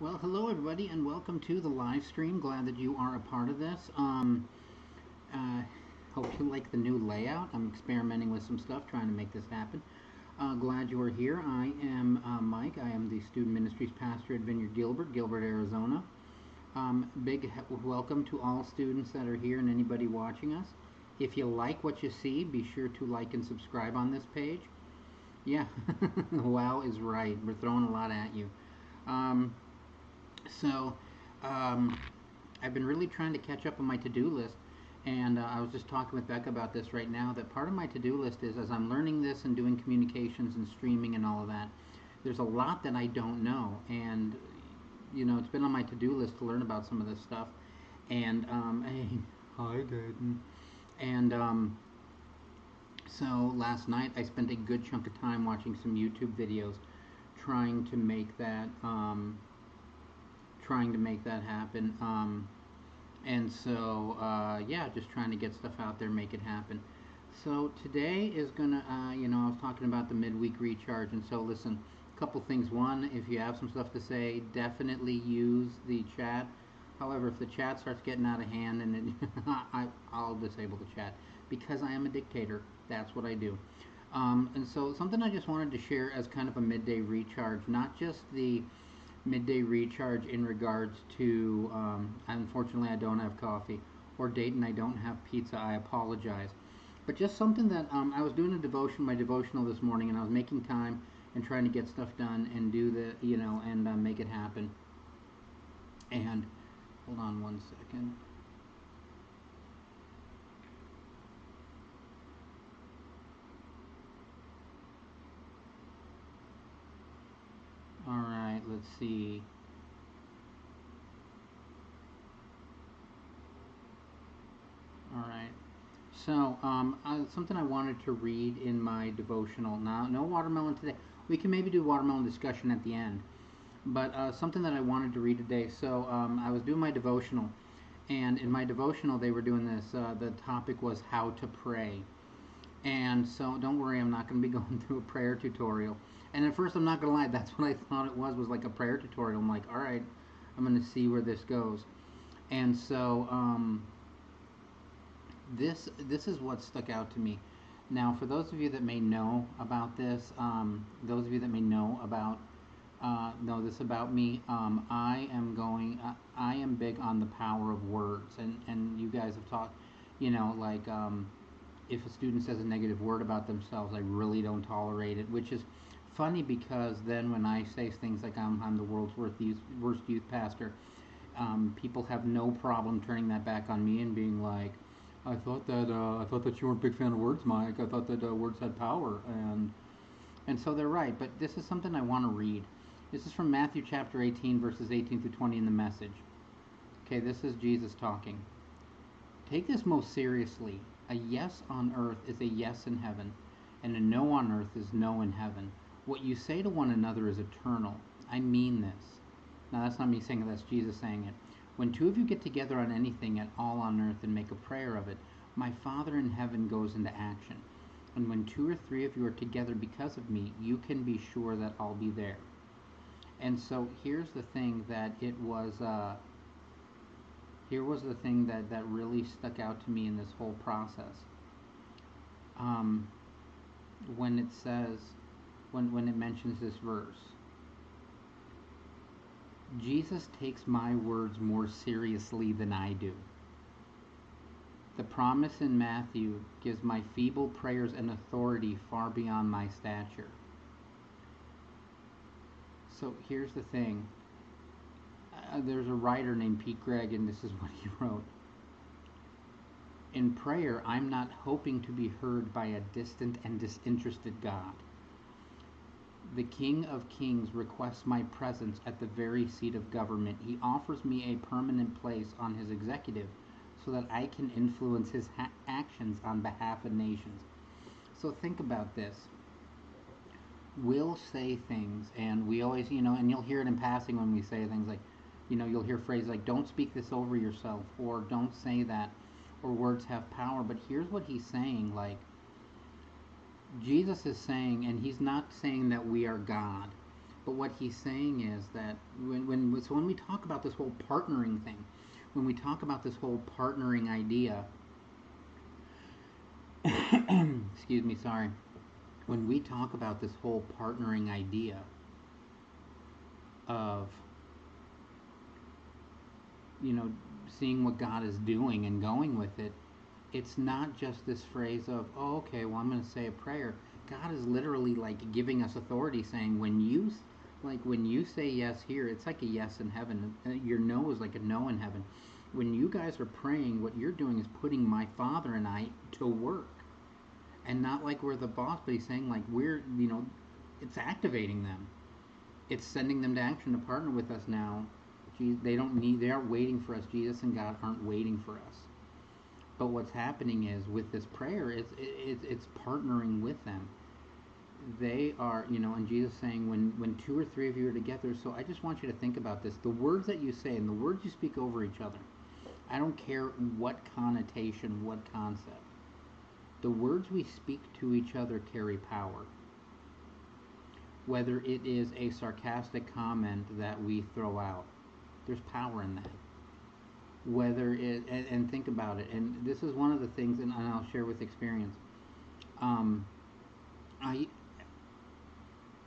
Well, hello everybody, and welcome to the live stream. Glad that you are a part of this. Uh, Hope you like the new layout. I'm experimenting with some stuff, trying to make this happen. Glad you are here. I am Mike. I am the student ministries pastor at Vineyard Gilbert, Arizona. Big welcome to all students that are here and anybody watching us. If you like what you see, be sure to like and subscribe on this page. Yeah, wow is right. We're throwing a lot at you. Um, So, um, I've been really trying to catch up on my to-do list, and I was just talking with Becca about this right now. That part of my to-do list is, as I'm learning this and doing communications and streaming and all of that, there's a lot that I don't know, and it's been on my to-do list to learn about some of this stuff. And hey, hi, Dayton. And so last night I spent a good chunk of time watching some YouTube videos, trying to make that. Trying to make that happen. And so, yeah, just trying to get stuff out there, make it happen. So today is gonna, I was talking about the midweek recharge, and so listen, a couple things. One, if you have some stuff to say, definitely use the chat. However, if the chat starts getting out of hand, and it, I'll disable the chat because I am a dictator. That's what I do. And so something I just wanted to share as kind of a midday recharge, not just the midday recharge in regards to, unfortunately, I don't have coffee, or Dayton, I don't have pizza. I apologize. But just something that I was doing my devotional this morning, and I was making time and trying to get stuff done and do and make it happen. And hold on one second. All right, let's see. All right. So, something I wanted to read in my devotional. Now, no watermelon today. We can maybe do watermelon discussion at the end. But something that I wanted to read today. So, I was doing my devotional. And in my devotional, they were doing this. The topic was how to pray. And so, don't worry, I'm not going to be going through a prayer tutorial. And at first, I'm not going to lie, that's what I thought it was like a prayer tutorial. I'm like, all right, I'm going to see where this goes. And so, this is what stuck out to me. Now, for those of you that may know about this, those of you that may know this about me, I am big on the power of words, and you guys have talked, like if a student says a negative word about themselves, I really don't tolerate it, which is funny because then when I say things like I'm the world's worst youth pastor, people have no problem turning that back on me and being like, I thought that you weren't a big fan of words, Mike. I thought that words had power, and so they're right. But this is something I want to read. This is from Matthew chapter 18, verses 18 through 20 in the Message. Okay, this is Jesus talking. Take this most seriously. A yes on earth is a yes in heaven, and a no on earth is no in heaven. What you say to one another is eternal. I mean this. Now, that's not me saying it, that's Jesus saying it. When two of you get together on anything at all on earth and make a prayer of it, my Father in heaven goes into action. And when two or three of you are together because of me, you can be sure that I'll be there. And so here's the thing that really stuck out to me in this whole process. When it says, when it mentions this verse, Jesus takes my words more seriously than I do. The promise in Matthew gives my feeble prayers an authority far beyond my stature. So here's the thing. There's a writer named Pete Gregg, and this is what he wrote. In prayer, I'm not hoping to be heard by a distant and disinterested God. The King of Kings requests my presence at the very seat of government. He offers me a permanent place on his executive so that I can influence his actions on behalf of nations. So think about this. We'll say things, and we always, and you'll hear it in passing when we say things like, you'll hear phrases like, don't speak this over yourself, or don't say that, or words have power. But here's what he's saying, like, Jesus is saying, and he's not saying that we are God, But what he's saying is that when we talk about this whole partnering thing, when we talk about this whole partnering idea, excuse me, sorry, when we talk about this whole partnering idea of, you know, seeing what God is doing and going with it, it's not just this phrase of, oh, okay, well, I'm going to say a prayer. God is literally like giving us authority, saying when you say yes here, it's like a yes in heaven. Your no is like a no in heaven. When you guys are praying, what you're doing is putting my Father and I to work, and not like we're the boss, but he's saying like we're, it's activating them. It's sending them to action to partner with us now. They aren't waiting for us. Jesus and God aren't waiting for us. But what's happening is with this prayer, it's partnering with them. They are, and Jesus saying, when two or three of you are together. So I just want you to think about this. The words that you say and the words you speak over each other, I don't care what connotation, what concept. The words we speak to each other carry power. Whether it is a sarcastic comment that we throw out, there's power in that. Whether it, and think about it, and this is one of the things, and I'll share with experience. I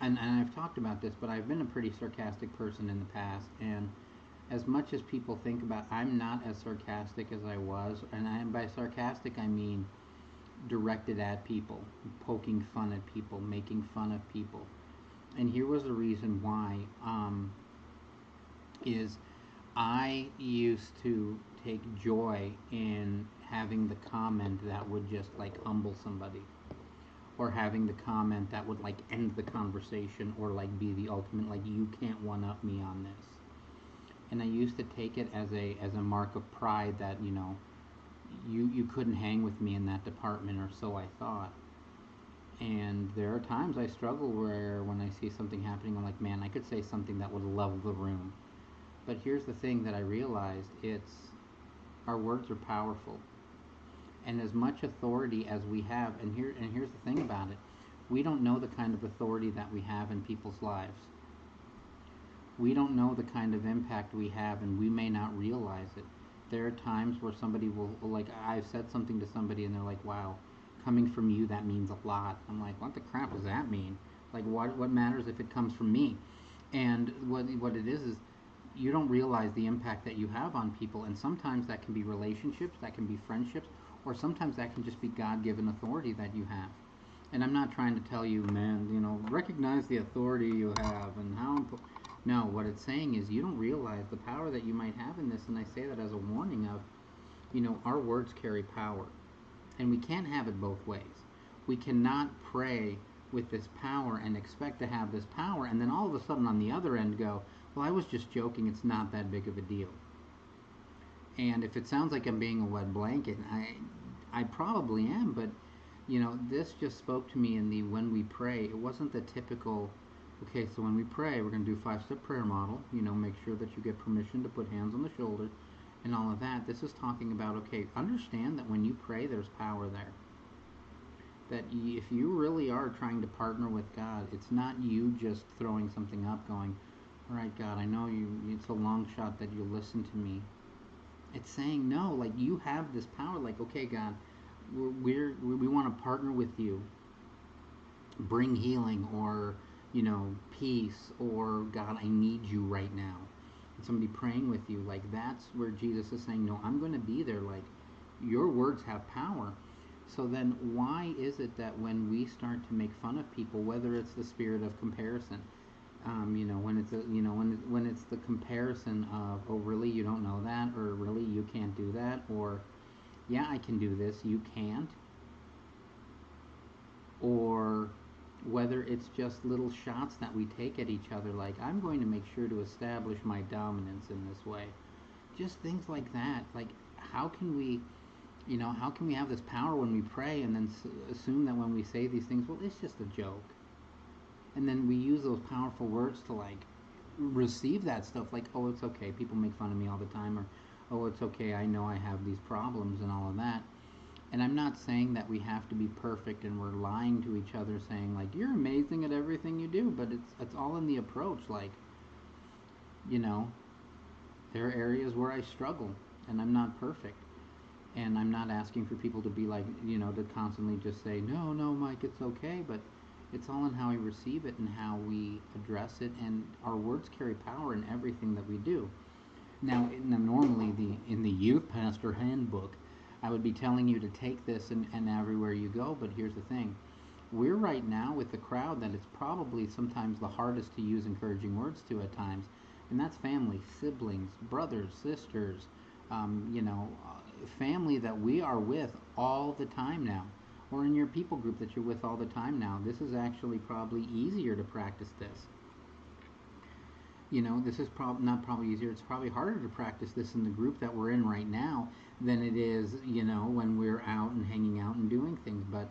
and I've talked about this, but I've been a pretty sarcastic person in the past, and as much as people think about, I'm not as sarcastic as I was, and by sarcastic I mean directed at people, poking fun at people, making fun of people. And here was the reason why, is I used to take joy in having the comment that would just like humble somebody, or having the comment that would like end the conversation, or like be the ultimate, like, you can't one up me on this. And I used to take it as a mark of pride that, you couldn't hang with me in that department, or so I thought. And there are times I struggle where when I see something happening, I'm like, man, I could say something that would level the room. But here's the thing that I realized, it's our words are powerful. And as much authority as we have, and here's the thing about it, we don't know the kind of authority that we have in people's lives. We don't know the kind of impact we have, and we may not realize it. There are times where somebody will, like, I've said something to somebody and they're like, wow, coming from you, that means a lot. I'm like, what the crap does that mean? Like, what matters if it comes from me? And what it is you don't realize the impact that you have on people, and sometimes that can be relationships, that can be friendships, or sometimes that can just be God-given authority that you have. And I'm not trying to tell you, man, recognize the authority you have and how important. No, what it's saying is you don't realize the power that you might have in this, and I say that as a warning of, our words carry power. And we can't have it both ways. We cannot pray with this power and expect to have this power, and then all of a sudden on the other end go, well, I was just joking, it's not that big of a deal. And if it sounds like I'm being a wet blanket, I probably am, but this just spoke to me in the when we pray. It wasn't the typical, okay, so when we pray, we're going to do 5-step prayer model, make sure that you get permission to put hands on the shoulder and all of that. This is talking about, okay, understand that when you pray, there's power there. That if you really are trying to partner with God, it's not you just throwing something up going, all right, God, I know it's a long shot that you'll listen to me. It's saying, no, like, you have this power, like, okay, God, we want to partner with you. Bring healing, or, peace, or, God, I need you right now. And somebody praying with you, like, that's where Jesus is saying, no, I'm going to be there, like, your words have power. So then why is it that when we start to make fun of people, whether it's the spirit of comparison, when it's the comparison of, oh, really, you don't know that, or really, you can't do that, or, yeah, I can do this, you can't, or whether it's just little shots that we take at each other, like, I'm going to make sure to establish my dominance in this way. Just things like that. Like, how can we have this power when we pray, and then assume that when we say these things, well, it's just a joke. And then we use those powerful words to, like, receive that stuff, like, oh, it's okay, people make fun of me all the time, or, oh, it's okay, I know I have these problems and all of that. And I'm not saying that we have to be perfect and we're lying to each other saying like you're amazing at everything you do, but it's all in the approach. Like, you know, there are areas where I struggle and I'm not perfect. And I'm not asking for people to be like, to constantly just say, no, no, Mike, it's okay. But it's all in how we receive it and how we address it. And our words carry power in everything that we do. Now, normally in the youth pastor handbook, I would be telling you to take this and everywhere you go. But here's the thing: we're right now with the crowd that it's probably sometimes the hardest to use encouraging words to at times, and that's family, siblings, brothers, sisters, family that we are with all the time now, or in your people group that you're with all the time now. This is actually probably easier to practice this. This is not probably easier. It's probably harder to practice this in the group that we're in right now than it is, when we're out and hanging out and doing things. But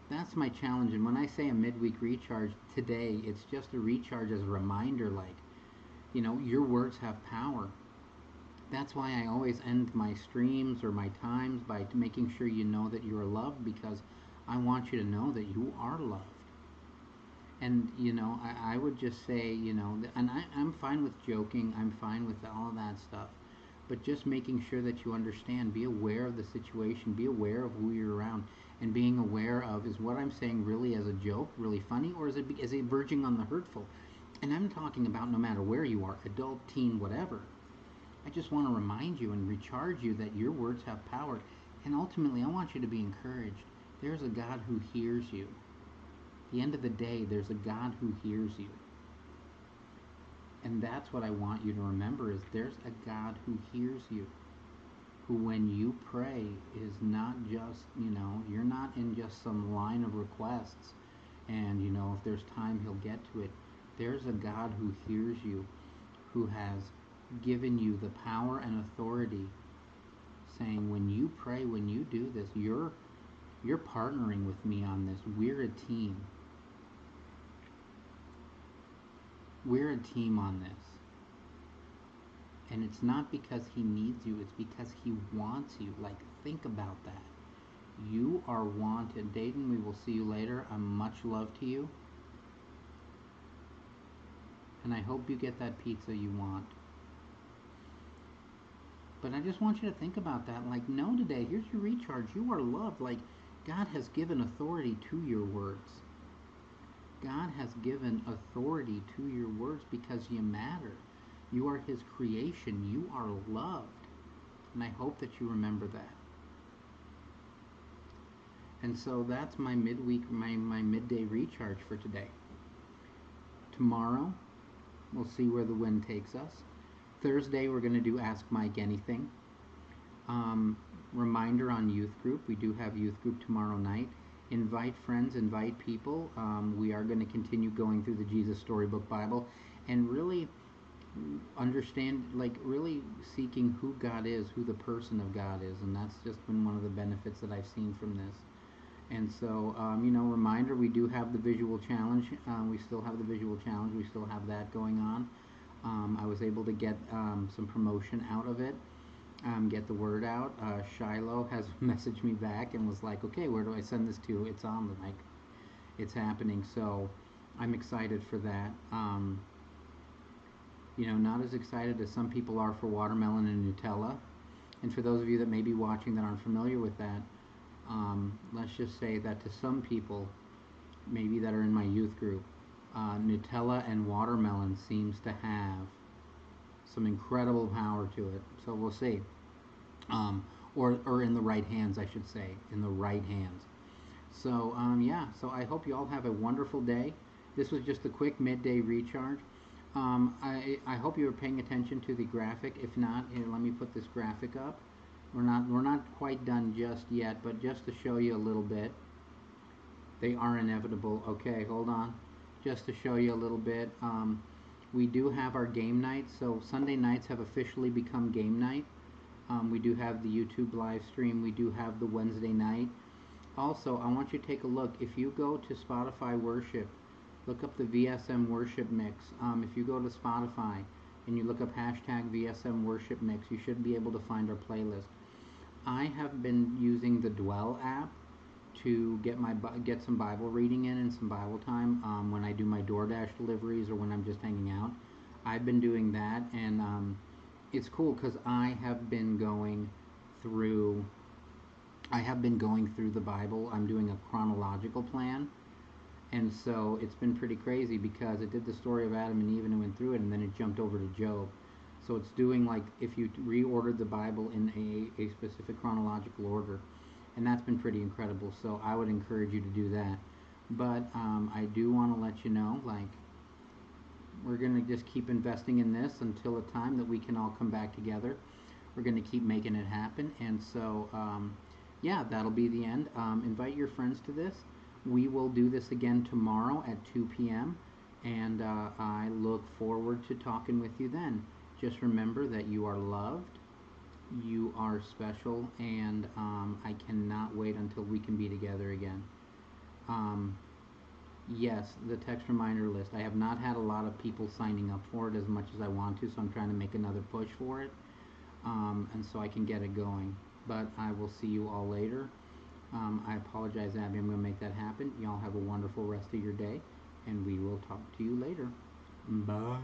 that's my challenge. And when I say a midweek recharge today, it's just a recharge as a reminder, like, your words have power. That's why I always end my streams or my times by making sure you know that you're loved, because I want you to know that you are loved. And, I would just say, and I'm fine with joking, I'm fine with all of that stuff. But just making sure that you understand, be aware of the situation, be aware of who you're around, and being aware of, is what I'm saying really as a joke, really funny, or is it verging on the hurtful? And I'm talking about no matter where you are, adult, teen, whatever. I just want to remind you and recharge you that your words have power. And ultimately, I want you to be encouraged. There's a God who hears you. At the end of the day, there's a God who hears you. And that's what I want you to remember, is there's a God who hears you. Who, when you pray, is not just, you're not in just some line of requests. And, if there's time, he'll get to it. There's a God who hears you, who has given you the power and authority, saying, when you pray, when you do this, you're partnering with me on this. We're a team. We're a team on this. And it's not because he needs you, it's because he wants you. Like, think about that. You are wanted. Dayton, we will see you later. I'm much love to you. And I hope you get that pizza you want. But I just want you to think about that. Like, know today, here's your recharge. You are loved. Like, God has given authority to your words. God has given authority to your words because you matter. You are his creation. You are loved. And I hope that you remember that. And so that's my midweek, my midday recharge for today. Tomorrow, we'll see where the wind takes us. Thursday, we're going to do Ask Mike Anything. Reminder on youth group. We do have youth group tomorrow night. Invite friends, invite people. We are going to continue going through the Jesus Storybook Bible and really understand, like, really seeking who God is, who the person of God is. And that's just been one of the benefits that I've seen from this. And so, reminder, we do have the visual challenge. We still have the visual challenge. We still have that going on. I was able to get some promotion out of it, get the word out. Shiloh has messaged me back and was like, okay, where do I send this to? It's on the mic. It's happening. So I'm excited for that. Not as excited as some people are for watermelon and Nutella. And for those of you that may be watching that aren't familiar with that, let's just say that to some people, maybe that are in my youth group, Nutella and watermelon seems to have some incredible power to it. So we'll see. Or in the right hands, I should say, in the right hands. So so I hope you all have a wonderful day. This was just a quick midday recharge. I hope you were paying attention to the graphic. If not, here, let me put this graphic up. We're not quite done just yet, but just to show you a little bit. They are inevitable. Okay, hold on. Just to show you a little bit, we do have our game nights. So Sunday nights have officially become game night. We do have the YouTube live stream. We do have the Wednesday night. Also, I want you to take a look. If you go to Spotify Worship, look up the VSM Worship Mix. If you go to Spotify and you look up hashtag VSM Worship Mix, you should be able to find our playlist. I have been using the Dwell app to get some Bible reading in and some Bible time when I do my DoorDash deliveries or when I'm just hanging out. I've been doing that, and it's cool because through I have been going through the Bible. I'm doing a chronological plan, and so it's been pretty crazy because it did the story of Adam and Eve and it went through it, and then it jumped over to Job. So it's doing like if you reordered the Bible in a specific chronological order, and that's been pretty incredible. So I would encourage you to do that. But I do want to let you know, like, we're going to just keep investing in this until a time that we can all come back together. We're going to keep making it happen. And so, yeah, that'll be the end. Invite your friends to this. We will do this again tomorrow at 2 p.m. And I look forward to talking with you then. Just remember that you are loved, you are special, and I cannot wait until we can be together again. Um, yes, the text reminder list. I have not had a lot of people signing up for it as much as I want to, so I'm trying to make another push for it, and so I can get it going. But I will see you all later. I apologize, Abby. I'm going to make that happen. Y'all have a wonderful rest of your day, and we will talk to you later. Bye.